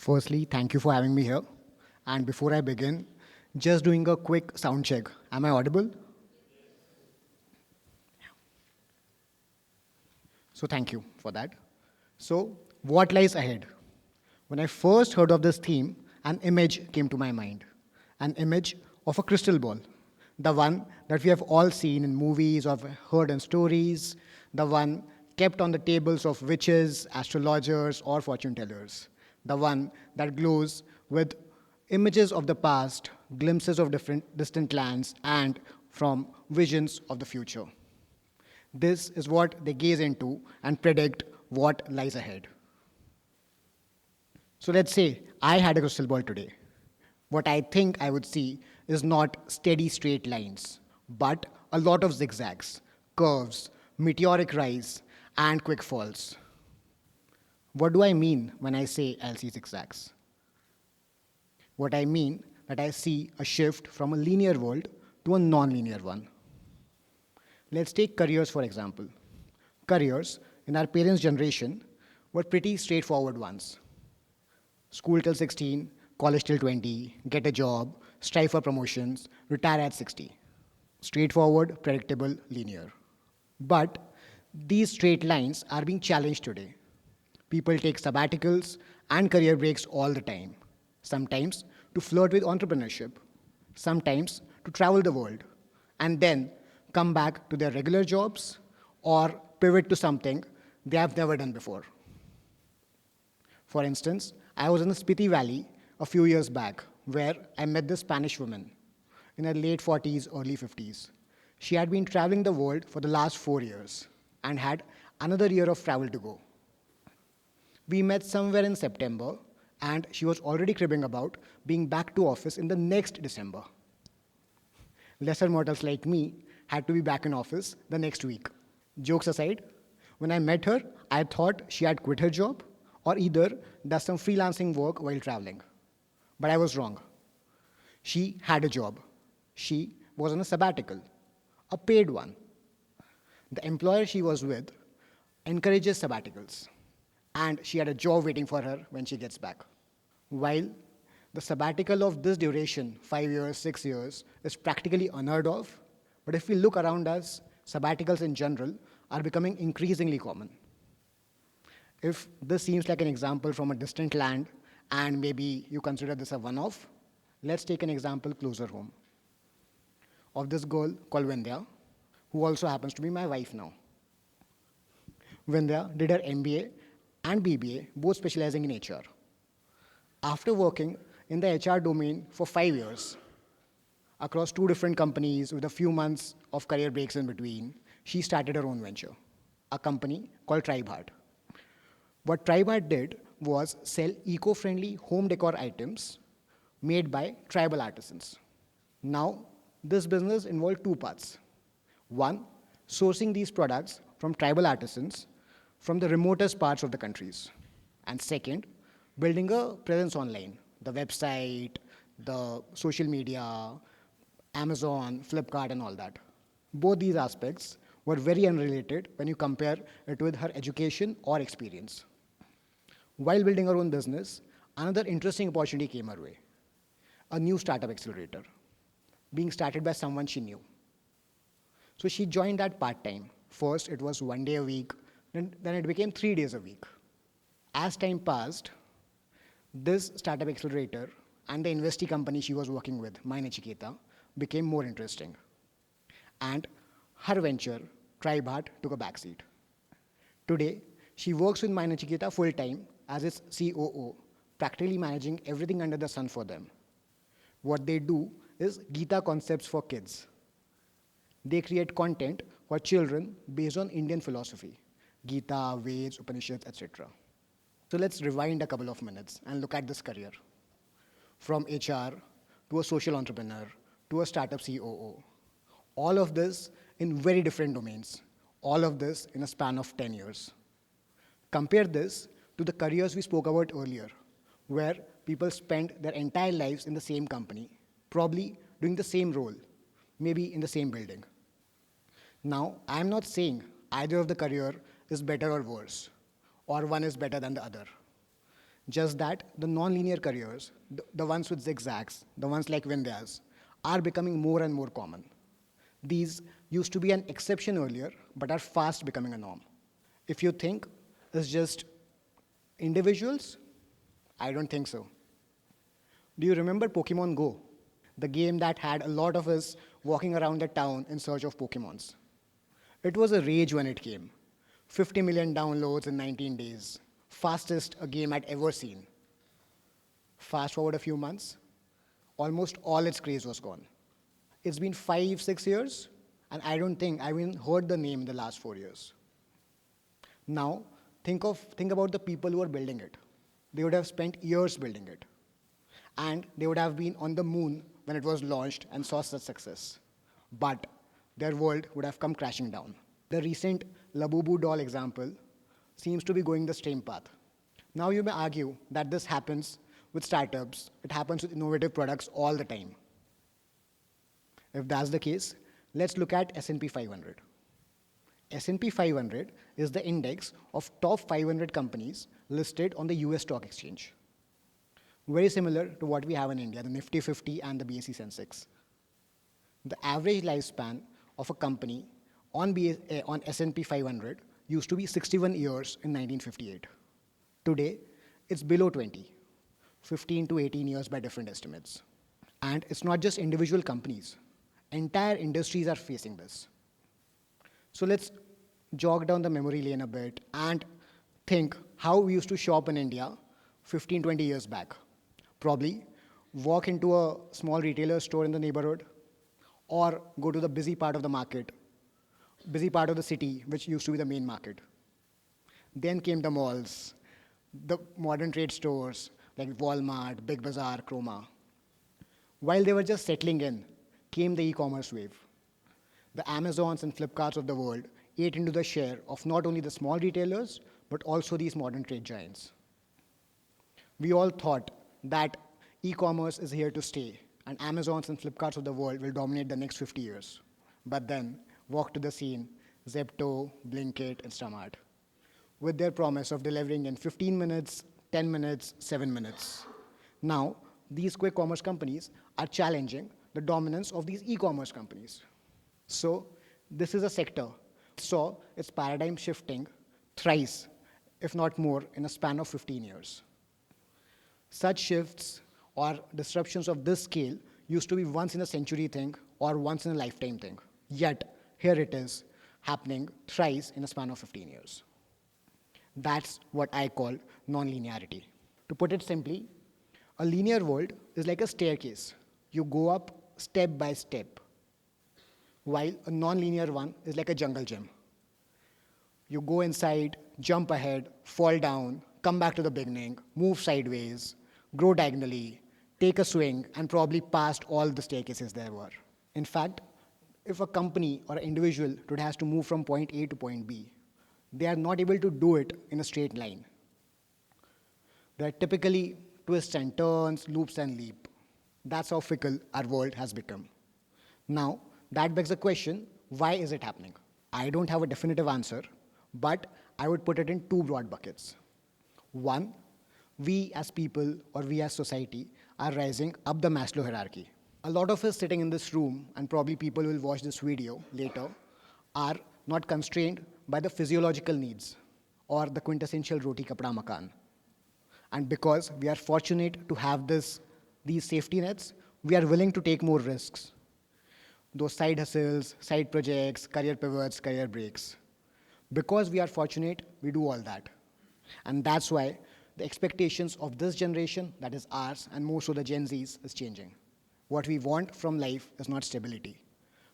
Firstly, thank you for having me here. And before I begin, just doing a quick sound check. Am I audible? So, thank you for that. So, what lies ahead? When I first heard of this theme, an image came to my mind, an image of a crystal ball, the one that we have all seen in movies or heard in stories, the one kept on the tables of witches, astrologers, or fortune tellers, the one that glows with images of the past, glimpses of different distant lands, and from visions of the future. This is what they gaze into and predict what lies ahead. So let's say I had a crystal ball today. What I think I would see is not steady straight lines, but a lot of zigzags, curves, meteoric rise, and quick falls. What do I mean when I say I'll see zigzags? What I mean that I see a shift from a linear world to a non-linear one. Let's take careers for example. Careers in our parents' generation were pretty straightforward ones. School till 16, college till 20, get a job, strive for promotions, retire at 60. Straightforward, predictable, linear. But these straight lines are being challenged today. People take sabbaticals and career breaks all the time. Sometimes to flirt with entrepreneurship, sometimes to travel the world, and then come back to their regular jobs or pivot to something they have never done before. For instance, I was in the Spiti Valley a few years back where I met this Spanish woman in her late 40s, early 50s. She had been traveling the world for the last 4 years and had another year of travel to go. We met somewhere in September, and she was already cribbing about being back to office in the next December. Lesser mortals like me had to be back in office the next week. Jokes aside, when I met her, I thought she had quit her job or either does some freelancing work while traveling. But I was wrong. She had a job. She was on a sabbatical, a paid one. The employer she was with encourages sabbaticals, and she had a job waiting for her when she gets back. While the sabbatical of this duration, 5 years, 6 years, is practically unheard of, but if we look around us, sabbaticals in general are becoming increasingly common. If this seems like an example from a distant land, and maybe you consider this a one-off, let's take an example closer home of this girl called Vindhya, who also happens to be my wife now. Vindhya did her MBA and BBA, both specializing in HR. After working in the HR domain for 5 years, across two different companies with a few months of career breaks in between, she started her own venture, a company called TribeHeart. What TribeHeart did was sell eco-friendly home decor items made by tribal artisans. Now, this business involved two parts. One, sourcing these products from tribal artisans from the remotest parts of the countries. And second, building a presence online, the website, the social media, Amazon, Flipkart, and all that. Both these aspects were very unrelated when you compare it with her education or experience. While building her own business, another interesting opportunity came her way, a new startup accelerator, being started by someone she knew. So she joined that part-time. First, it was 1 day a week, then it became 3 days a week. As time passed, this startup accelerator and the investee company she was working with, My Nachiketa, became more interesting. And her venture, TribeHeart, took a backseat. Today, she works with My Nachiketa full-time as its COO, practically managing everything under the sun for them. What they do is Gita concepts for kids. They create content for children based on Indian philosophy, Gita, Veds, Upanishads, etc. So let's rewind a couple of minutes and look at this career. From HR to a social entrepreneur to a startup COO. All of this in very different domains. All of this in a span of 10 years. Compare this to the careers we spoke about earlier, where people spend their entire lives in the same company, probably doing the same role, maybe in the same building. Now, I'm not saying either of the career is better or worse, or one is better than the other. Just that the non-linear careers, the ones with zigzags, the ones like Vindhyas, are becoming more and more common. These used to be an exception earlier, but are fast becoming a norm. If you think it's just individuals, I don't think so. Do you remember Pokemon Go? The game that had a lot of us walking around the town in search of Pokemons. It was a rage when it came. 50 million downloads in 19 days. Fastest a game I'd ever seen. Fast forward a few months, almost all its craze was gone. It's been 5, 6 years, and I don't think I've even heard the name in the last 4 years. Now, think about the people who are building it. They would have spent years building it. And they would have been on the moon when it was launched and saw such success. But their world would have come crashing down. The recent Labubu doll example seems to be going the same path. Now you may argue that this happens with startups, it happens with innovative products all the time. If that's the case, let's look at S&P 500. S&P 500 is the index of top 500 companies listed on the US stock exchange. Very similar to what we have in India, the Nifty 50 and the BSE Sensex. The average lifespan of a company on S&P 500 used to be 61 years in 1958. Today, it's below 20, 15 to 18 years by different estimates. And it's not just individual companies. Entire industries are facing this. So let's jog down the memory lane a bit and think how we used to shop in India 15, 20 years back. Probably walk into a small retailer store in the neighborhood or go to the busy part of the market, busy part of the city, which used to be the main market. Then came the malls, the modern trade stores like Walmart, Big Bazaar, Chroma. While they were just settling in, came the e-commerce wave. The Amazons and Flipkarts of the world ate into the share of not only the small retailers, but also these modern trade giants. We all thought that e-commerce is here to stay, and Amazons and Flipkarts of the world will dominate the next 50 years. But then, walk to the scene, Zepto, Blinkit, Instamart, with their promise of delivering in 15 minutes, 10 minutes, 7 minutes. Now, these quick commerce companies are challenging the dominance of these e-commerce companies. So, this is a sector. So, its paradigm shifting thrice, if not more, in a span of 15 years. Such shifts or disruptions of this scale used to be once in a century thing or once in a lifetime thing. Yet, here it is, happening thrice in a span of 15 years. That's what I call non-linearity. To put it simply, a linear world is like a staircase. You go up step by step, while a non-linear one is like a jungle gym. You go inside, jump ahead, fall down, come back to the beginning, move sideways, grow diagonally, take a swing, and probably past all the staircases there were. In fact, if a company or an individual today has to move from point A to point B, they are not able to do it in a straight line. There are typically twists and turns, loops and leap. That's how fickle our world has become. Now, that begs the question, why is it happening? I don't have a definitive answer, but I would put it in two broad buckets. One, we as people or we as society are rising up the Maslow hierarchy. A lot of us sitting in this room, and probably people will watch this video later, are not constrained by the physiological needs or the quintessential roti kapda makan. And because we are fortunate to have these safety nets, we are willing to take more risks. Those side hustles, side projects, career pivots, career breaks. Because we are fortunate, we do all that. And that's why the expectations of this generation, that is ours, and more so the Gen Zs, is changing. What we want from life is not stability,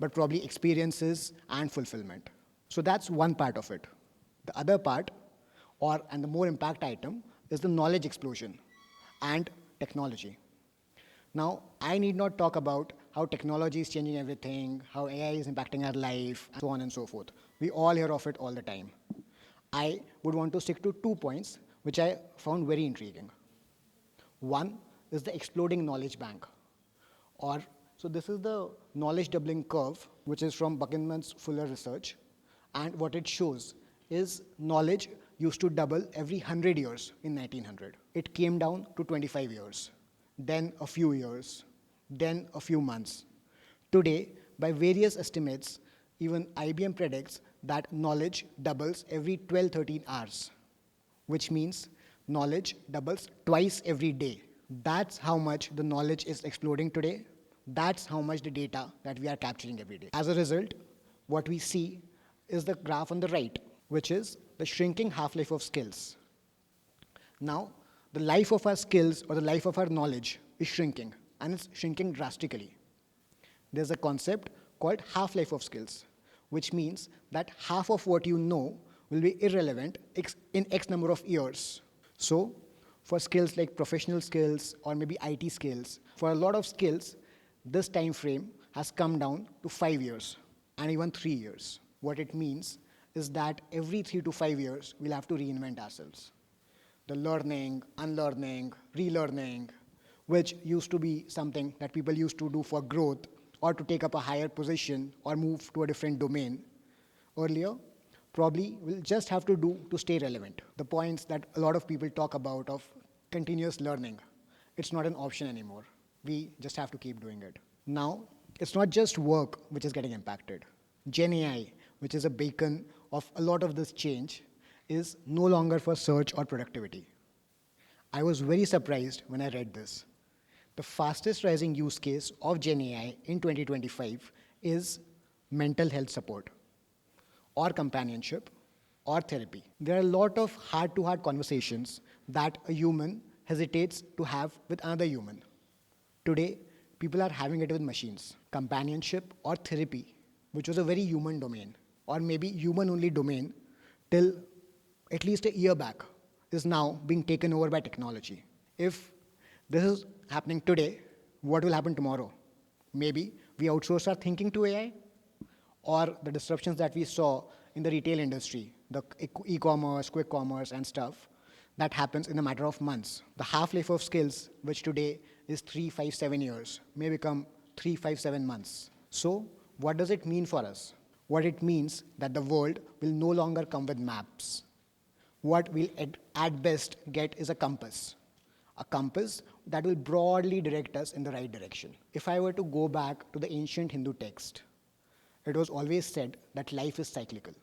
but probably experiences and fulfillment. So that's one part of it. The other part, and the more impact item, is the knowledge explosion and technology. Now, I need not talk about how technology is changing everything, how AI is impacting our life, and so on and so forth. We all hear of it all the time. I would want to stick to 2 points, which I found very intriguing. One is the exploding knowledge bank. So this is the knowledge doubling curve, which is from Buckingham's Fuller research. And what it shows is knowledge used to double every 100 years in 1900. It came down to 25 years, then a few years, then a few months. Today, by various estimates, even IBM predicts that knowledge doubles every 12-13 hours, which means knowledge doubles twice every day. That's how much the knowledge is exploding today. That's how much the data that we are capturing every day. As a result, what we see is the graph on the right, which is the shrinking half-life of skills. Now, the life of our skills or the life of our knowledge is shrinking, and it's shrinking drastically. There's a concept called half-life of skills, which means that half of what you know will be irrelevant in X number of years. So, for skills like professional skills or maybe IT skills, for a lot of skills, this time frame has come down to 5 years and even 3 years. What it means is that every 3 to 5 years, we'll have to reinvent ourselves. The learning, unlearning, relearning, which used to be something that people used to do for growth or to take up a higher position or move to a different domain earlier, probably we'll just have to do to stay relevant. The points that a lot of people talk about of continuous learning, it's not an option anymore. We just have to keep doing it. Now, it's not just work which is getting impacted. Gen AI, which is a beacon of a lot of this change, is no longer for search or productivity. I was very surprised when I read this. The fastest rising use case of Gen AI in 2025 is mental health support, or companionship, or therapy. There are a lot of heart-to-heart conversations that a human hesitates to have with another human. Today, people are having it with machines. Companionship or therapy, which was a very human domain, or maybe human-only domain till at least a year back, is now being taken over by technology. If this is happening today, what will happen tomorrow? Maybe we outsource our thinking to AI, or the disruptions that we saw in the retail industry, the e-commerce, quick commerce and stuff, that happens in a matter of months. The half-life of skills, which today is 3, 5, 7 years, may become 3, 5, 7 months. So what does it mean for us? What it means that the world will no longer come with maps. What we'll at best get is a compass that will broadly direct us in the right direction. If I were to go back to the ancient Hindu text, it was always said that life is cyclical.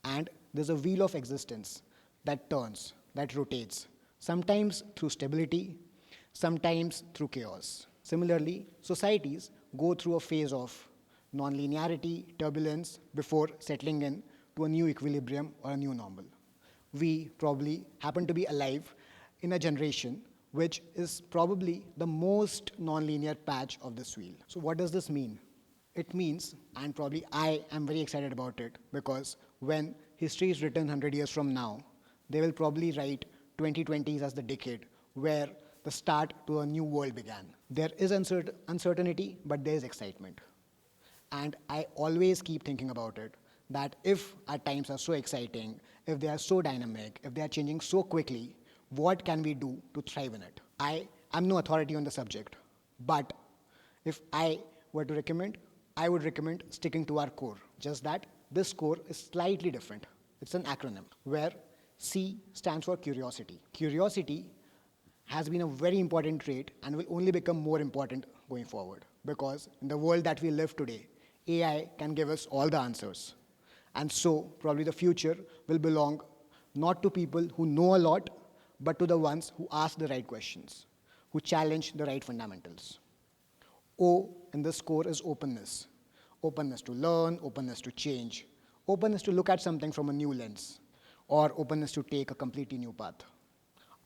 And there's a wheel of existence that turns, that rotates, sometimes through stability, sometimes through chaos. Similarly, societies go through a phase of non-linearity, turbulence, before settling in to a new equilibrium or a new normal. We probably happen to be alive in a generation which is probably the most non-linear patch of this wheel. So what does this mean? It means, and probably I am very excited about it, because when history is written 100 years from now, they will probably write 2020s as the decade where the start to a new world began. There is uncertainty, but there is excitement. And I always keep thinking about it, that if our times are so exciting, if they are so dynamic, if they are changing so quickly, what can we do to thrive in it? I am no authority on the subject, but if I were to recommend, I would recommend sticking to our core. Just that this core is slightly different. It's an acronym where C stands for curiosity. Curiosity has been a very important trait and will only become more important going forward, because in the world that we live today, AI can give us all the answers. And so probably the future will belong not to people who know a lot, but to the ones who ask the right questions, who challenge the right fundamentals. O in this core is openness. Openness to learn, openness to change, openness to look at something from a new lens, or openness to take a completely new path.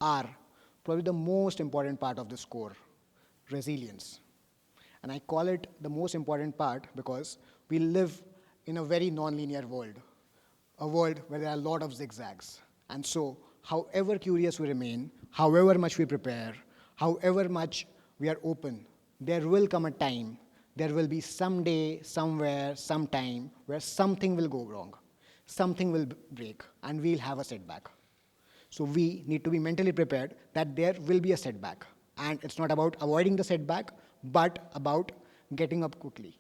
R, probably the most important part of this core, resilience. And I call it the most important part because we live in a very non-linear world, a world where there are a lot of zigzags. And so, however curious we remain, however much we prepare, however much we are open, there will come a time, there will be someday, somewhere, sometime, where something will go wrong, something will break, and we'll have a setback. So we need to be mentally prepared that there will be a setback. And it's not about avoiding the setback, but about getting up quickly.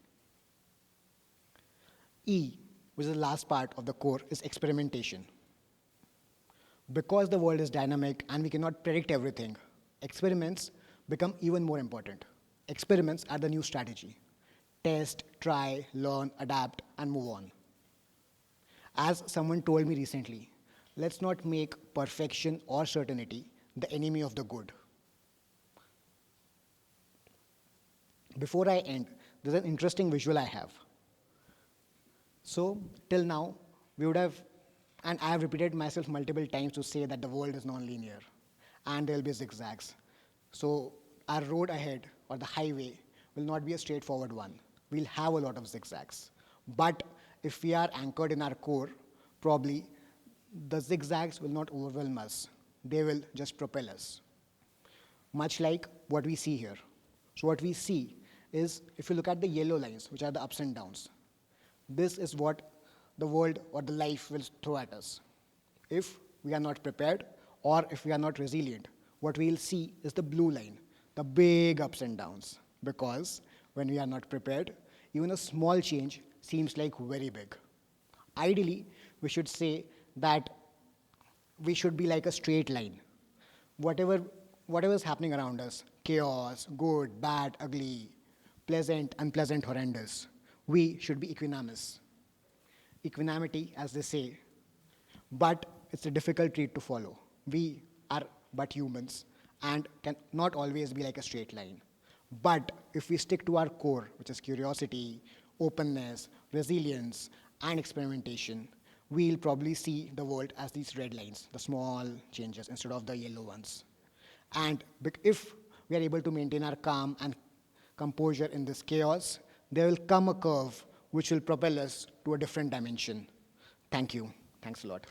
E, which is the last part of the core, is experimentation. Because the world is dynamic and we cannot predict everything, experiments become even more important. Experiments are the new strategy. Test, try, learn, adapt, and move on. As someone told me recently, let's not make perfection or certainty the enemy of the good. Before I end, there's an interesting visual I have. So, till now, we would have, and I have repeated myself multiple times to say that the world is non-linear and there will be zigzags. So, our road ahead or the highway will not be a straightforward one. We'll have a lot of zigzags. But if we are anchored in our core, probably the zigzags will not overwhelm us. They will just propel us. Much like what we see here. So, what we see is if you look at the yellow lines, which are the ups and downs, this is what the world or the life will throw at us. If we are not prepared or if we are not resilient, what we will see is the blue line, the big ups and downs. Because when we are not prepared, even a small change seems like very big. Ideally, we should say that we should be like a straight line. Whatever is happening around us, chaos, good, bad, ugly, pleasant, unpleasant, horrendous, we should be equanimous. Equanimity, as they say, but it's a difficult trait to follow. We are but humans and can not always be like a straight line. But if we stick to our core, which is curiosity, openness, resilience, and experimentation, we'll probably see the world as these red lines, the small changes instead of the yellow ones. And if we are able to maintain our calm and composure in this chaos, there will come a curve which will propel us to a different dimension. Thank you. Thanks a lot.